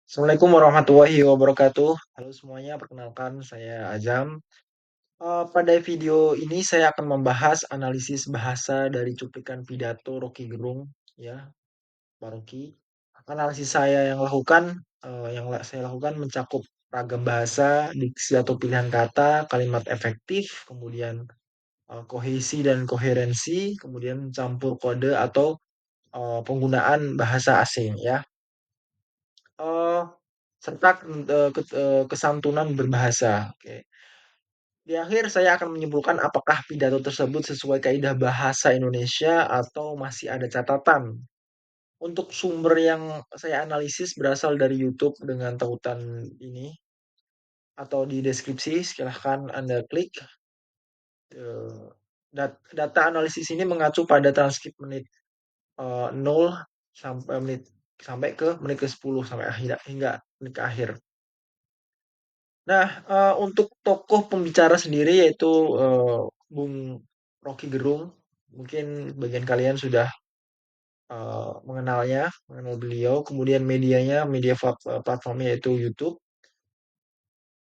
Assalamualaikum warahmatullahi wabarakatuh. Halo semuanya, perkenalkan saya Ajam. Pada video ini saya akan membahas analisis bahasa dari cuplikan pidato Rocky Gerung, ya, Pak Rocky. Analisis saya saya lakukan mencakup ragam bahasa, diksi atau pilihan kata, kalimat efektif, kemudian kohesi dan koherensi, kemudian campur kode atau penggunaan bahasa asing, ya. eh Serta kesantunan berbahasa. Oke. Di akhir saya akan menyimpulkan apakah pidato tersebut sesuai kaidah bahasa Indonesia atau masih ada catatan. Untuk sumber yang saya analisis berasal dari YouTube dengan tautan ini atau di deskripsi, silahkan Anda klik. Eh, Data analisis ini mengacu pada transkrip menit 0 sampai ke menit ke-10 sampai hingga menit ke akhir. Nah, untuk tokoh pembicara sendiri yaitu Bung Rocky Gerung, mungkin bagian kalian sudah mengenal beliau. Kemudian platformnya yaitu YouTube.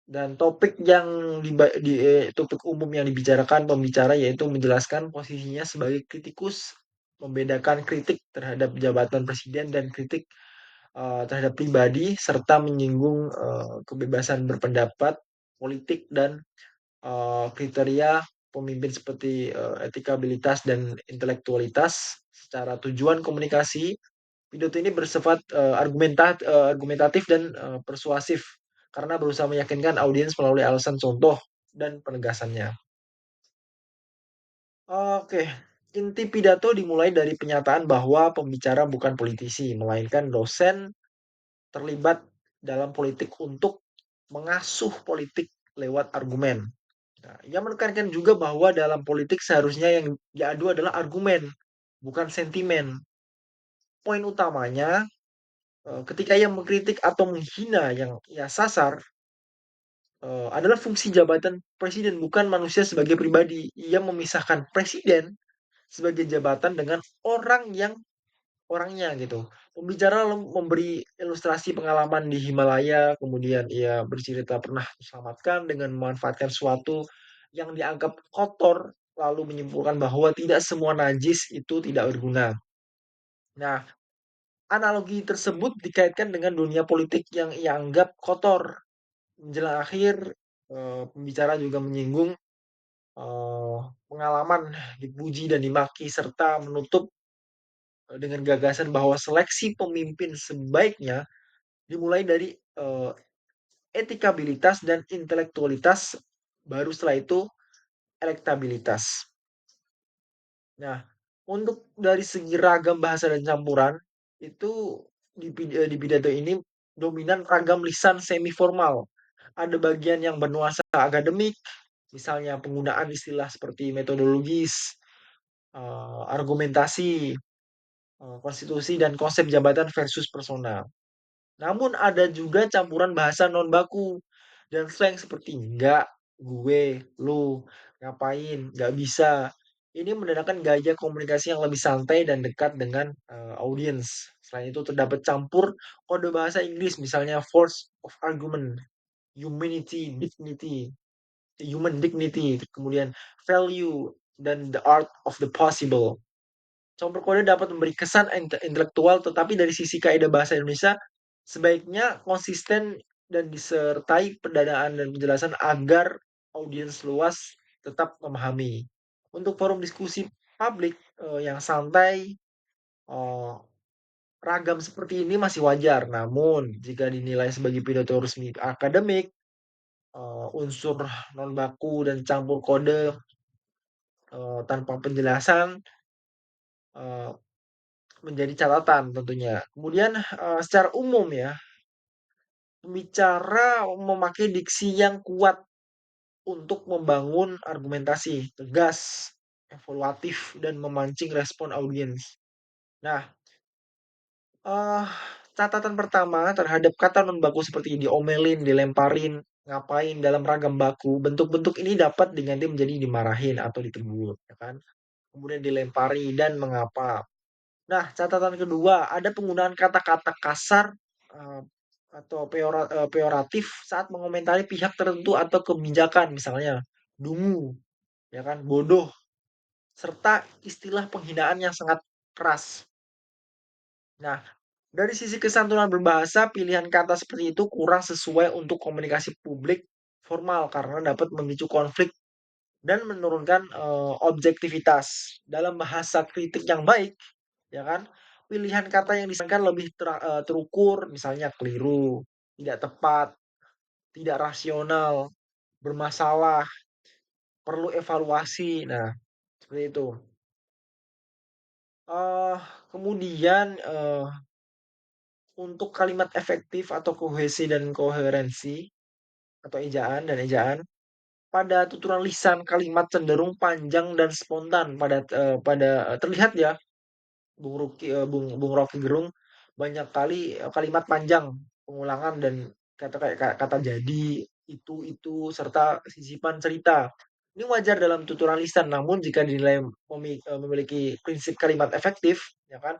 Dan topik umum yang dibicarakan pembicara yaitu menjelaskan posisinya sebagai kritikus, membedakan kritik terhadap jabatan presiden dan kritik terhadap pribadi, serta menyinggung kebebasan berpendapat, politik, dan kriteria pemimpin seperti etikabilitas dan intelektualitas. Secara tujuan komunikasi, pidato ini bersifat argumentatif dan persuasif karena berusaha meyakinkan audiens melalui alasan contoh dan penegasannya. Oke, inti pidato dimulai dari penyataan bahwa pembicara bukan politisi, melainkan dosen terlibat dalam politik untuk mengasuh politik lewat argumen. Nah, ia menekankan juga bahwa dalam politik seharusnya yang diadu adalah argumen, bukan sentimen. Poin utamanya, ketika ia mengkritik atau menghina yang ia sasar, adalah fungsi jabatan presiden, bukan manusia sebagai pribadi. Ia memisahkan presiden sebagai jabatan dengan orangnya gitu. Pembicara lalu memberi ilustrasi pengalaman di Himalaya, kemudian ia bercerita pernah diselamatkan dengan memanfaatkan sesuatu yang dianggap kotor, lalu menyimpulkan bahwa tidak semua najis itu tidak berguna. Nah, analogi tersebut dikaitkan dengan dunia politik yang ia anggap kotor. Menjelang akhir, pembicara juga menyinggung eh, pengalaman dipuji dan dimaki serta menutup dengan gagasan bahwa seleksi pemimpin sebaiknya dimulai dari eh, etikabilitas dan intelektualitas, baru setelah itu elektabilitas. Nah, untuk dari segi ragam bahasa dan campuran, itu di pidato ini dominan ragam lisan semi formal. Ada bagian yang bernuansa akademik, misalnya penggunaan istilah seperti metodologis, argumentasi, konstitusi, dan konsep jabatan versus personal. Namun ada juga campuran bahasa non baku dan slang seperti enggak, gue, lu, ngapain, nggak bisa. Ini menandakan gaya komunikasi yang lebih santai dan dekat dengan audiens. Selain itu terdapat campur kode bahasa Inggris, misalnya force of argument, humanity, dignity, human dignity, kemudian value, dan the art of the possible. Campur kode dapat memberi kesan intelektual, tetapi dari sisi kaidah bahasa Indonesia sebaiknya konsisten dan disertai pendanaan dan penjelasan agar audiens luas tetap memahami. Untuk forum diskusi publik yang santai, eh, ragam seperti ini masih wajar. Namun, jika dinilai sebagai pidato resmi akademik, unsur non baku dan campur kode tanpa penjelasan eh, menjadi catatan tentunya. Kemudian secara umum ya, pembicara memakai diksi yang kuat untuk membangun argumentasi tegas, evaluatif, dan memancing respon audiens. Nah, eh catatan pertama terhadap kata non baku seperti diomelin, dilemparin, ngapain dalam ragam baku, bentuk-bentuk ini dapat diganti menjadi dimarahin atau ditegur, ya kan? Kemudian dilempari dan mengapa. Nah, catatan kedua, ada penggunaan kata-kata kasar, atau peyoratif saat mengomentari pihak tertentu atau kebijakan, misalnya dungu, ya kan, bodoh, serta istilah penghinaan yang sangat keras. Nah, dari sisi kesantunan berbahasa, pilihan kata seperti itu kurang sesuai untuk komunikasi publik formal karena dapat memicu konflik dan menurunkan, objektivitas. Dalam bahasa kritik yang baik, ya kan, pilihan kata yang disarankan lebih terukur, misalnya keliru, tidak tepat, tidak rasional, bermasalah, perlu evaluasi. Nah, seperti itu. Eee, kemudian, untuk kalimat efektif atau kohesi dan koherensi atau ejaan, pada tuturan lisan kalimat cenderung panjang dan spontan terlihat ya Bung Rocky Gerung banyak kali, kalimat panjang, pengulangan dan kata jadi, itu, serta sisipan cerita. Ini wajar dalam tuturan lisan, namun jika dinilai memiliki prinsip kalimat efektif, ya kan,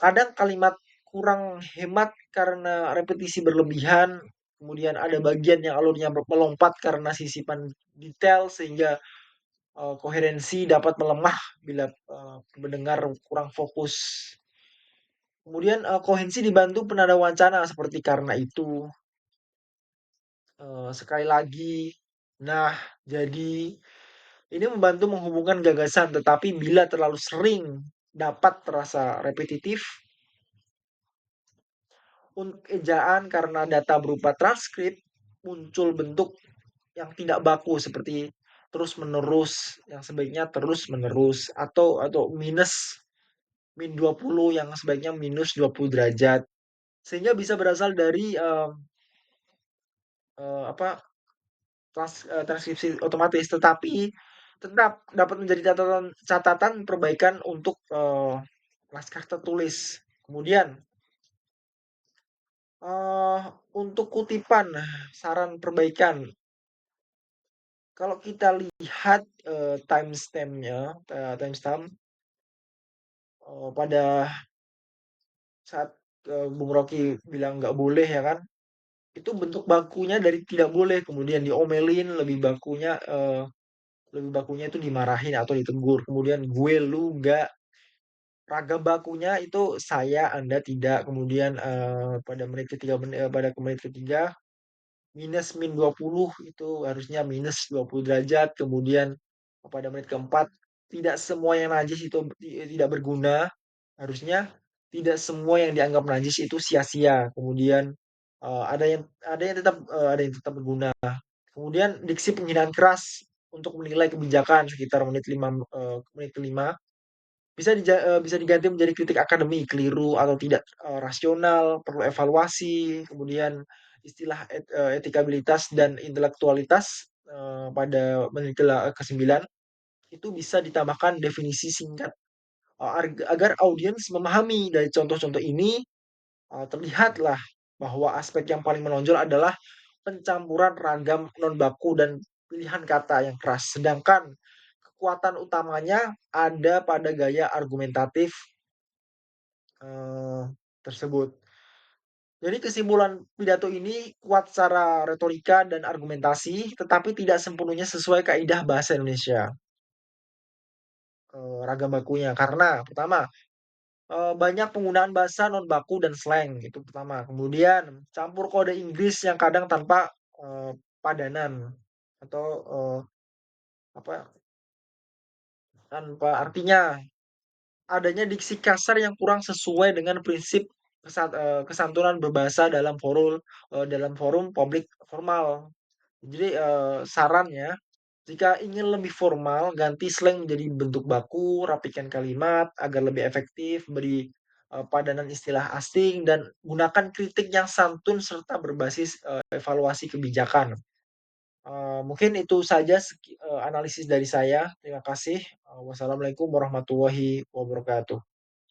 kadang kalimat kurang hemat karena repetisi berlebihan, kemudian ada bagian yang alurnya melompat karena sisipan detail sehingga, koherensi dapat melemah bila, pendengar kurang fokus. Kemudian, koherensi dibantu penanda wacana seperti "karena itu", "sekali lagi", "nah", "jadi". Ini membantu menghubungkan gagasan, tetapi bila terlalu sering dapat terasa repetitif. Untuk ejaan karena data berupa transkrip, muncul bentuk yang tidak baku seperti terus-menerus, yang sebaiknya terus-menerus, atau min 20 yang sebaiknya minus 20 derajat. Sehingga bisa berasal dari, apa, transkripsi otomatis, tetapi tetap dapat menjadi catatan catatan perbaikan untuk, naskah tertulis. Kemudian, eee, untuk kutipan, nah, saran perbaikan, kalau kita lihat, timestamp, pada saat, Bung Rocky bilang nggak boleh ya kan, itu bentuk bakunya dari tidak boleh, kemudian diomelin, lebih bakunya itu dimarahin atau ditegur, kemudian gue, lu, nggak, ragam bakunya itu saya, Anda, tidak, kemudian, pada menit ketiga minus min 20 itu harusnya minus 20 derajat, kemudian pada menit keempat, tidak semua yang najis itu tidak berguna, harusnya tidak semua yang dianggap najis itu sia-sia, kemudian, ada yang tetap berguna. Kemudian diksi penghinaan keras untuk menilai kebijakan sekitar menit ke-5 bisa diganti menjadi kritik akademik, keliru atau tidak, rasional, perlu evaluasi, kemudian istilah etikabilitas dan intelektualitas, pada menit ke-9 itu bisa ditambahkan definisi singkat, agar audiens memahami. Dari contoh-contoh ini, terlihatlah bahwa aspek yang paling menonjol adalah pencampuran ragam non baku dan pilihan kata yang keras, sedangkan kekuatan utamanya ada pada gaya argumentatif, eee, tersebut. Jadi kesimpulan pidato ini kuat secara retorika dan argumentasi, tetapi tidak sepenuhnya sesuai kaidah bahasa Indonesia, ragam bakunya. Karena pertama, banyak penggunaan bahasa non baku dan slang, itu pertama. Kemudian campur kode Inggris yang kadang tanpa, padanan atau, apa, tanpa artinya. Adanya diksi kasar yang kurang sesuai dengan prinsip kesantunan berbahasa dalam forum publik formal. Jadi, sarannya, jika ingin lebih formal, ganti slang menjadi bentuk baku, rapikan kalimat agar lebih efektif, beri, padanan istilah asing, dan gunakan kritik yang santun serta berbasis, evaluasi kebijakan. Mungkin itu saja analisis dari saya. Terima kasih. Wassalamualaikum warahmatullahi wabarakatuh.